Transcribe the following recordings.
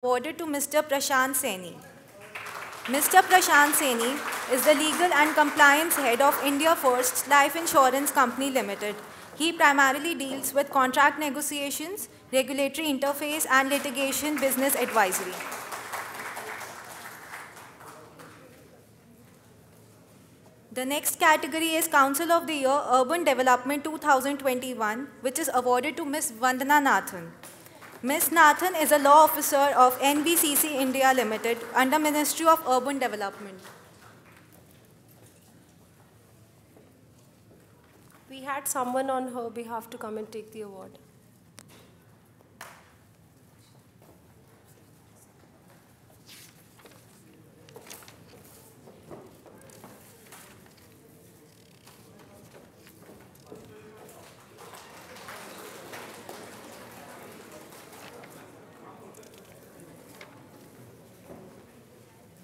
Awarded to Mr. Prashant Saini. Mr. Prashant Saini is the Legal and Compliance Head of India First Life Insurance Company Limited. He primarily deals with contract negotiations, regulatory interface, and litigation business advisory. The next category is Council of the Year Urban Development 2021, which is awarded to Ms. Vandana Nathan. Ms. Nathan is a law officer of NBCC India Limited under Ministry of Urban Development. We had someone on her behalf to come and take the award.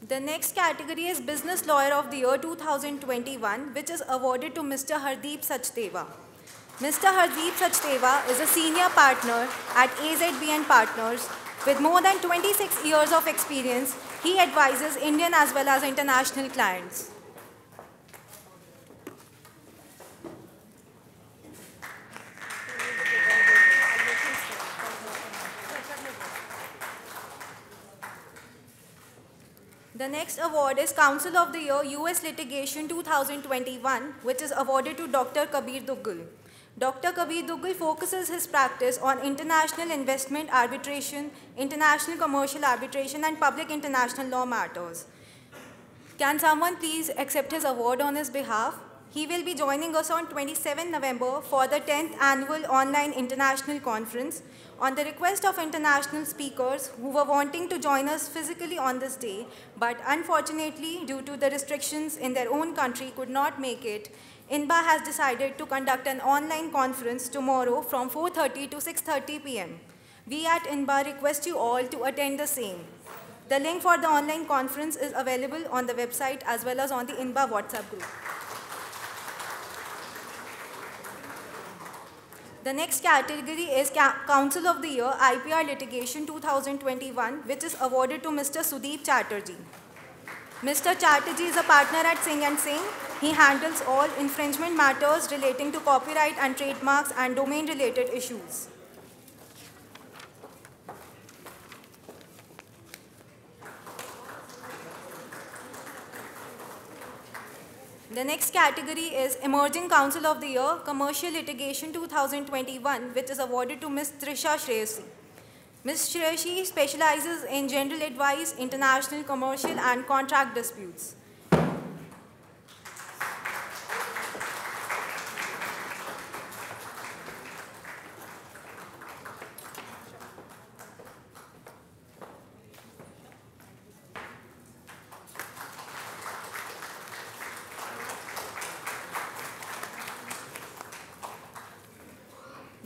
The next category is Business Lawyer of the Year 2021, which is awarded to Mr. Hardeep Sachdeva. Mr. Hardeep Sachdeva is a senior partner at AZBN Partners. With more than 26 years of experience, he advises Indian as well as international clients. The next award is Council of the Year US Litigation 2021, which is awarded to Dr. Kabir Duggal. Dr. Kabir Duggal focuses his practice on international investment arbitration, international commercial arbitration, and public international law matters. Can someone please accept his award on his behalf? He will be joining us on 27 November for the 10th Annual Online International Conference. On the request of international speakers who were wanting to join us physically on this day, but unfortunately, due to the restrictions in their own country, could not make it, INBA has decided to conduct an online conference tomorrow from 4:30 to 6:30 p.m. We at INBA request you all to attend the same. The link for the online conference is available on the website as well as on the INBA WhatsApp group. The next category is Council of the Year IPR Litigation 2021, which is awarded to Mr. Sudeep Chatterjee. Mr. Chatterjee is a partner at Singh & Singh. He handles all infringement matters relating to copyright and trademarks and domain-related issues. The next category is Emerging Counsel of the Year, Commercial Litigation 2021, which is awarded to Ms. Trisha Shreyasi. Ms. Shreyasi specializes in general advice, international, commercial, and contract disputes.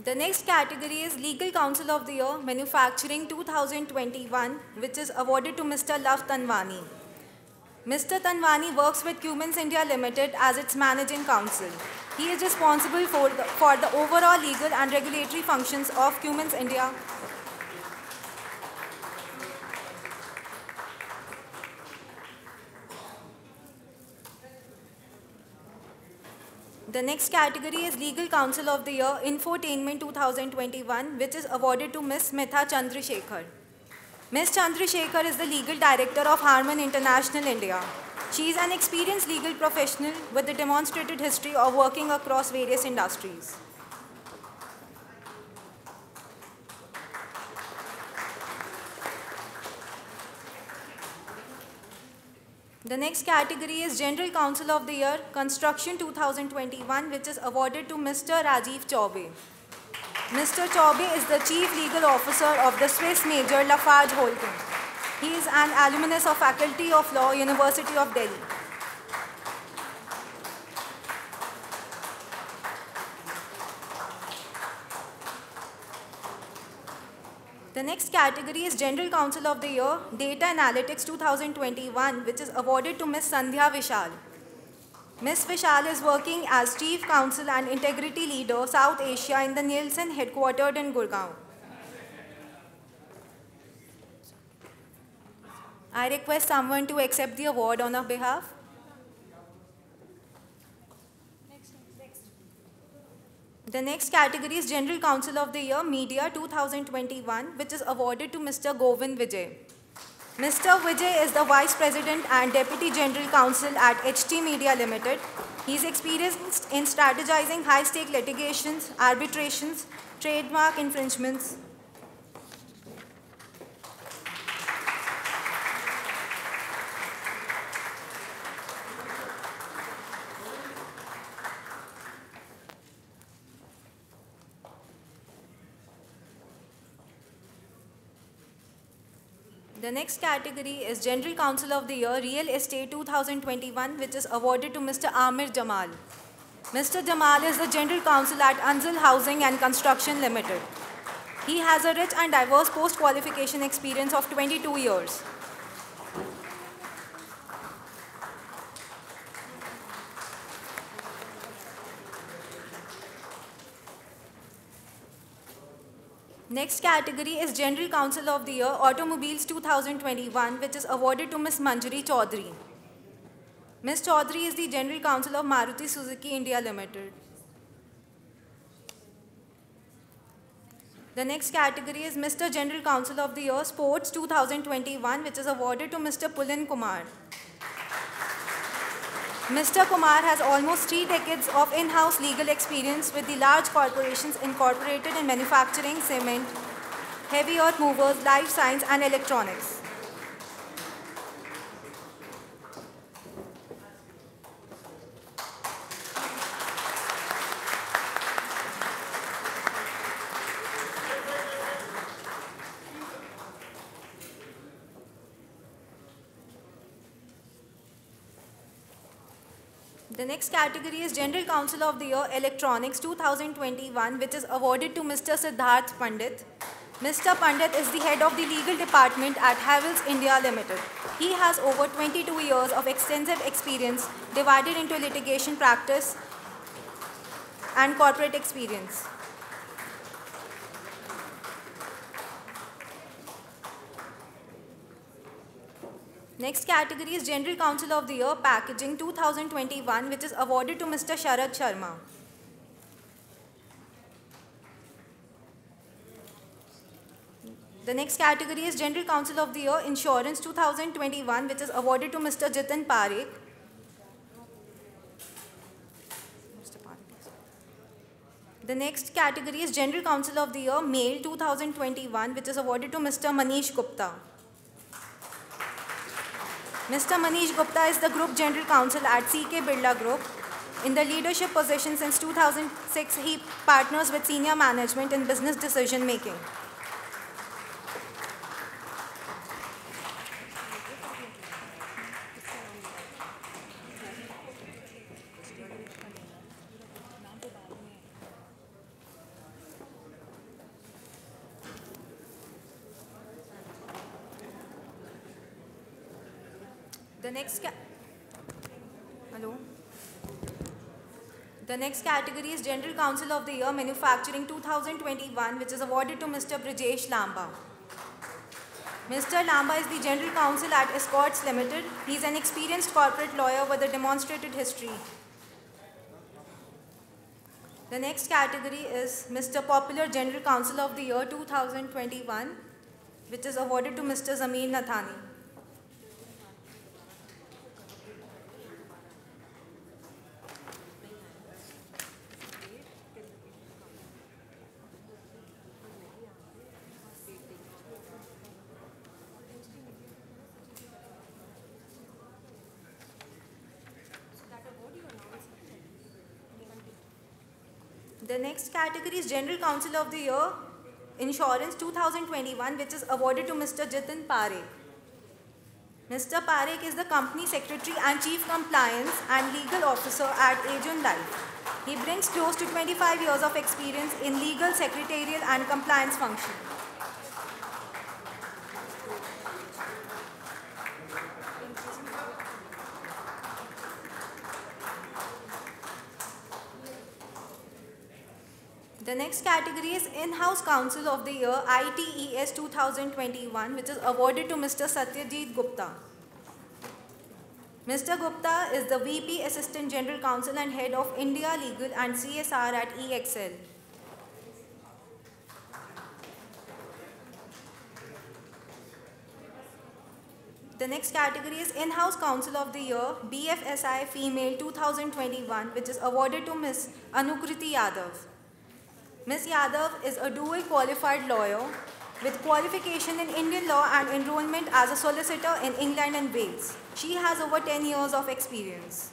The next category is Legal Counsel of the Year, Manufacturing 2021, which is awarded to Mr. Love Tanwani. Mr. Tanwani works with Cummins India Limited as its managing counsel. He is responsible for the overall legal and regulatory functions of Cummins India. The next category is Legal Counsel of the Year, Infotainment 2021, which is awarded to Ms. Smitha Chandrasekhar. Ms. Chandrasekhar is the Legal Director of Harman International India. She is an experienced legal professional with a demonstrated history of working across various industries. The next category is General Counsel of the Year, Construction 2021, which is awarded to Mr. Rajiv Chaube. Mr. Chaube is the Chief Legal Officer of the Swiss major Lafarge Holcim. He is an alumnus of Faculty of Law, University of Delhi. The next category is General Counsel of the Year, Data Analytics 2021, which is awarded to Ms. Sandhya Vishal. Ms. Vishal is working as Chief Counsel and Integrity Leader, South Asia in the Nielsen headquartered in Gurgaon. I request someone to accept the award on our behalf. The next category is General Counsel of the Year, Media 2021, which is awarded to Mr. Govind Vijay. Mr. Vijay is the Vice President and Deputy General Counsel at HT Media Limited. He is experienced in strategizing high-stake litigations, arbitrations, trademark infringements. The next category is General Counsel of the Year, Real Estate 2021, which is awarded to Mr. Amir Jamal. Mr. Jamal is the General Counsel at Anzal Housing and Construction Limited. He has a rich and diverse post-qualification experience of 22 years. Next category is General Counsel of the Year, Automobiles 2021, which is awarded to Ms. Manjari Chaudhary. Ms. Chaudhary is the General Counsel of Maruti Suzuki India Limited. The next category is Mr. General Counsel of the Year, Sports 2021, which is awarded to Mr. Pulin Kumar. Mr. Kumar has almost 3 decades of in-house legal experience with the large corporations incorporated in manufacturing, cement, heavy earth movers, life science, and electronics. The next category is General Counsel of the Year, Electronics 2021, which is awarded to Mr. Siddharth Pandit. Mr. Pandit is the head of the legal department at Havells India Limited. He has over 22 years of extensive experience divided into litigation practice and corporate experience. Next category is General Counsel of the Year, Packaging 2021, which is awarded to Mr. Sharad Sharma. The next category is General Counsel of the Year, Insurance 2021, which is awarded to Mr. Jitin Parekh. The next category is General Counsel of the Year, Mail 2021, which is awarded to Mr. Manish Gupta. Mr. Manish Gupta is the Group General Counsel at CK Birla Group. In the leadership position since 2006, he partners with senior management in business decision making. The next category is General Counsel of the Year, Manufacturing 2021, which is awarded to Mr. Brijesh Lamba. Mr. Lamba is the General Counsel at Escorts Limited. He is an experienced corporate lawyer with a demonstrated history. The next category is Mr. Popular General Counsel of the Year 2021, which is awarded to Mr. Zamir Nathani. The next category is General Counsel of the Year, Insurance 2021, which is awarded to Mr. Jitin Parekh. Mr. Parekh is the Company Secretary and Chief Compliance and Legal Officer at Aegon Life. He brings close to 25 years of experience in legal, secretarial and compliance function. The next category is In-House Counsel of the Year ITES 2021, which is awarded to Mr. Satyajit Gupta. Mr. Gupta is the VP Assistant General Counsel and Head of India Legal and CSR at EXL. The next category is In-House Counsel of the Year BFSI Female 2021, which is awarded to Ms. Anukriti Yadav. Ms. Yadav is a dual qualified lawyer with qualification in Indian law and enrollment as a solicitor in England and Wales. She has over 10 years of experience.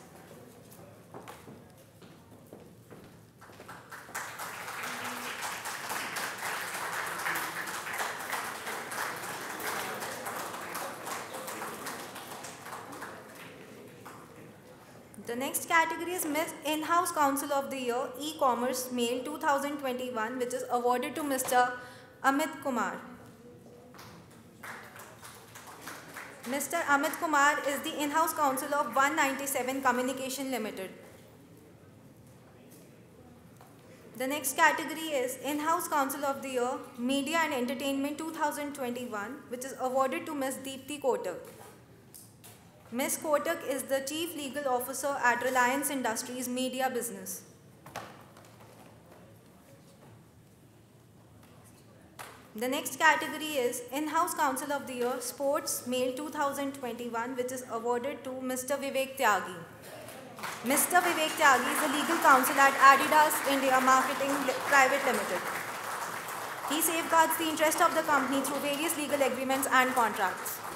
The next category is Miss In-House Counsel of the Year E-Commerce Male 2021, which is awarded to Mr. Amit Kumar. Mr. Amit Kumar is the In-House Counsel of 197 Communication Limited. The next category is In-House Counsel of the Year Media and Entertainment 2021, which is awarded to Ms. Deepthi Kotak. Ms. Kotak is the Chief Legal Officer at Reliance Industries Media Business. The next category is In-House Counsel of the Year Sports Male 2021, which is awarded to Mr. Vivek Tyagi. Mr. Vivek Tyagi is the Legal Counsel at Adidas India Marketing Private Limited. He safeguards the interest of the company through various legal agreements and contracts.